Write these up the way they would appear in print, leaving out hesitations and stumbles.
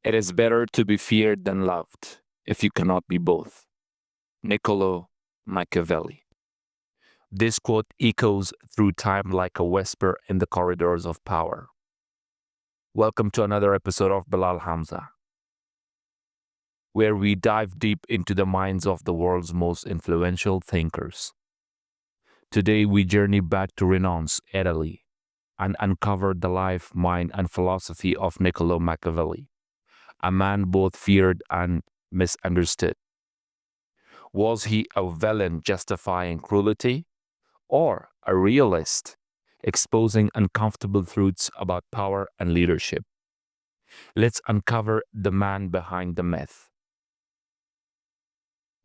It is better to be feared than loved, if you cannot be both. Niccolò Machiavelli. This quote echoes through time like a whisper in the corridors of power. Welcome to another episode of Bilal Hamza, where we dive deep into the minds of the world's most influential thinkers. Today, we journey back to Renaissance, Italy, and uncover the life, mind, and philosophy of Niccolò Machiavelli, a man both feared and misunderstood. Was he a villain justifying cruelty, or a realist exposing uncomfortable truths about power and leadership? Let's uncover the man behind the myth.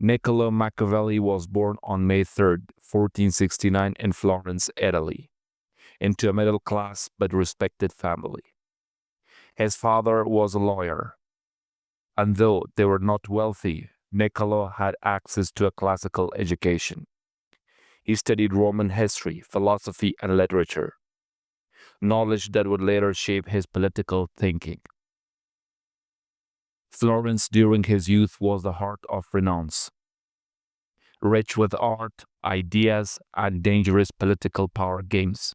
Niccolò Machiavelli was born on May 3, 1469 in Florence, Italy, into a middle-class but respected family. His father was a lawyer, and though they were not wealthy, Niccolò had access to a classical education. He studied Roman history, philosophy, and literature, knowledge that would later shape his political thinking. Florence during his youth was the heart of Renaissance, rich with art, ideas, and dangerous political power games.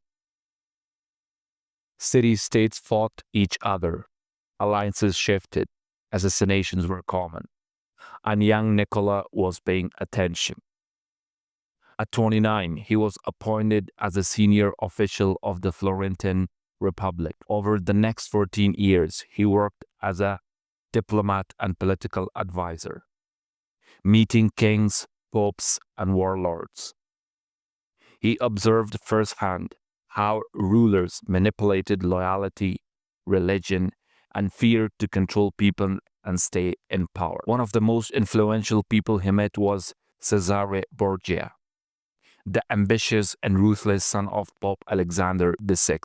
City-states fought each other, alliances shifted, assassinations were common, and young Niccolò was paying attention. At 29, he was appointed as a senior official of the Florentine Republic. Over the next 14 years, he worked as a diplomat and political advisor, meeting kings, popes, and warlords. He observed firsthand how rulers manipulated loyalty, religion, and fear to control people and stay in power. One of the most influential people he met was Cesare Borgia, the ambitious and ruthless son of Pope Alexander VI.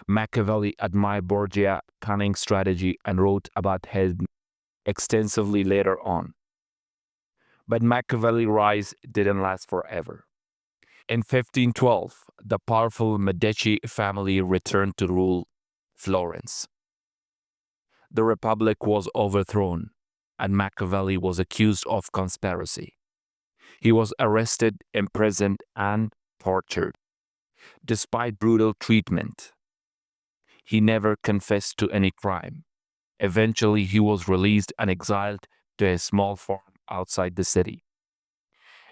Machiavelli admired Borgia's cunning strategy and wrote about him extensively later on. But Machiavelli's rise didn't last forever. In 1512, the powerful Medici family returned to rule Florence. The Republic was overthrown, and Machiavelli was accused of conspiracy. He was arrested, imprisoned, and tortured. Despite brutal treatment, he never confessed to any crime. Eventually, he was released and exiled to a small farm outside the city.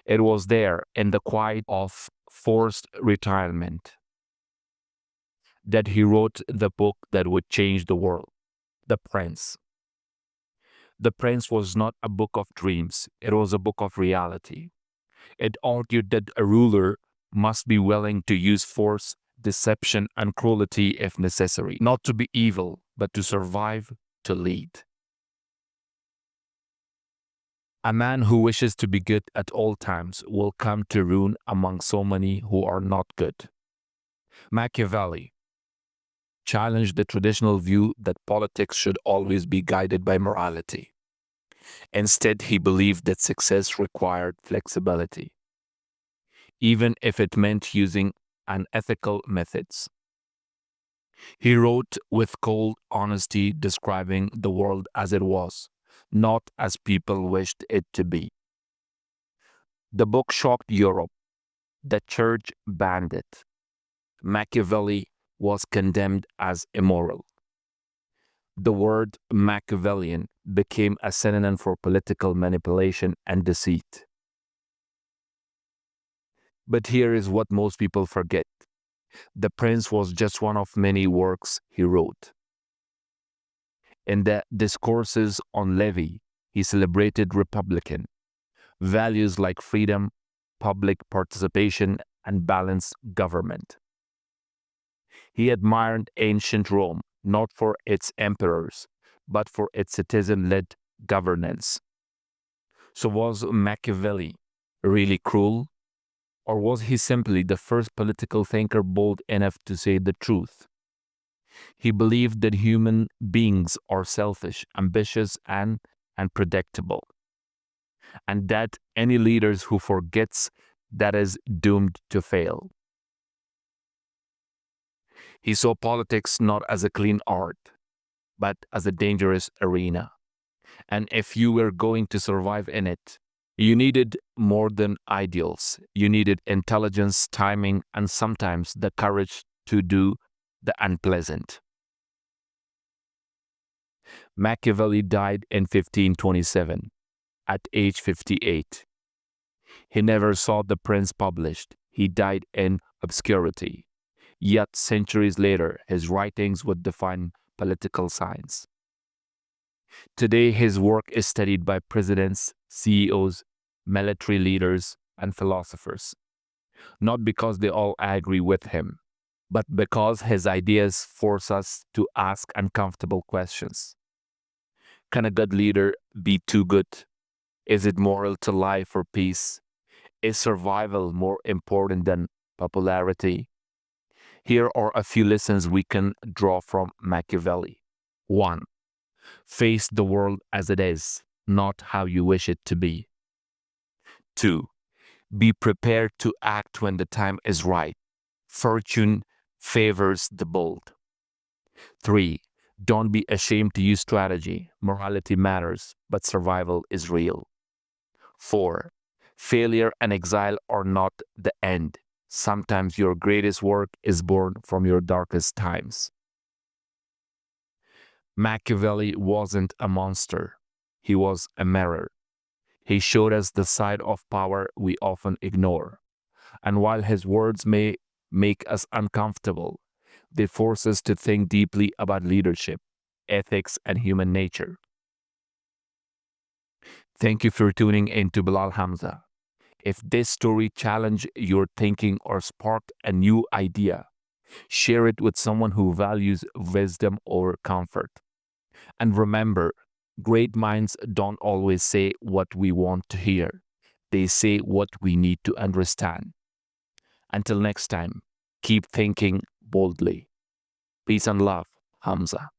It was there, in the quiet of forced retirement, that he wrote the book that would change the world, The Prince. The Prince was not a book of dreams, it was a book of reality. It argued that a ruler must be willing to use force, deception, and cruelty if necessary, not to be evil, but to survive, to lead. A man who wishes to be good at all times will come to ruin among so many who are not good. Machiavelli challenged the traditional view that politics should always be guided by morality. Instead, he believed that success required flexibility, even if it meant using unethical methods. He wrote with cold honesty, describing the world as it was, not as people wished it to be. The book shocked Europe. The church banned it. Machiavelli was condemned as immoral. The word Machiavellian became a synonym for political manipulation and deceit. But here is what most people forget. The Prince was just one of many works he wrote. In the Discourses on Levy, he celebrated republican values like freedom, public participation, and balanced government. He admired ancient Rome, not for its emperors, but for its citizen-led governance. So was Machiavelli really cruel? Or was he simply the first political thinker bold enough to say the truth? He believed that human beings are selfish, ambitious, and unpredictable, and that any leaders who forgets that is doomed to fail. He saw politics not as a clean art, but as a dangerous arena. And if you were going to survive in it, you needed more than ideals. You needed intelligence, timing, and sometimes the courage to do the unpleasant. Machiavelli died in 1527 at age 58. He never saw The Prince published. He died in obscurity. Yet centuries later, his writings would define political science. Today, his work is studied by presidents, CEOs, military leaders, and philosophers, not because they all agree with him, but because his ideas force us to ask uncomfortable questions. Can a good leader be too good? Is it moral to lie for peace? Is survival more important than popularity? Here are a few lessons we can draw from Machiavelli. 1. Face the world as it is, not how you wish it to be. 2. Be prepared to act when the time is right. Fortune favors the bold. 3. Don't be ashamed to use strategy. Morality matters, but survival is real. 4. Failure and exile are not the end. Sometimes your greatest work is born from your darkest times. Machiavelli wasn't a monster. He was a mirror. He showed us the side of power we often ignore. And while his words may make us uncomfortable, they force us to think deeply about leadership, ethics, and human nature. Thank you for tuning in to Bilal Hamza. If this story challenged your thinking or sparked a new idea, share it with someone who values wisdom or comfort. And remember, great minds don't always say what we want to hear. They say what we need to understand. Until next time, keep thinking boldly. Peace and love, Hamza.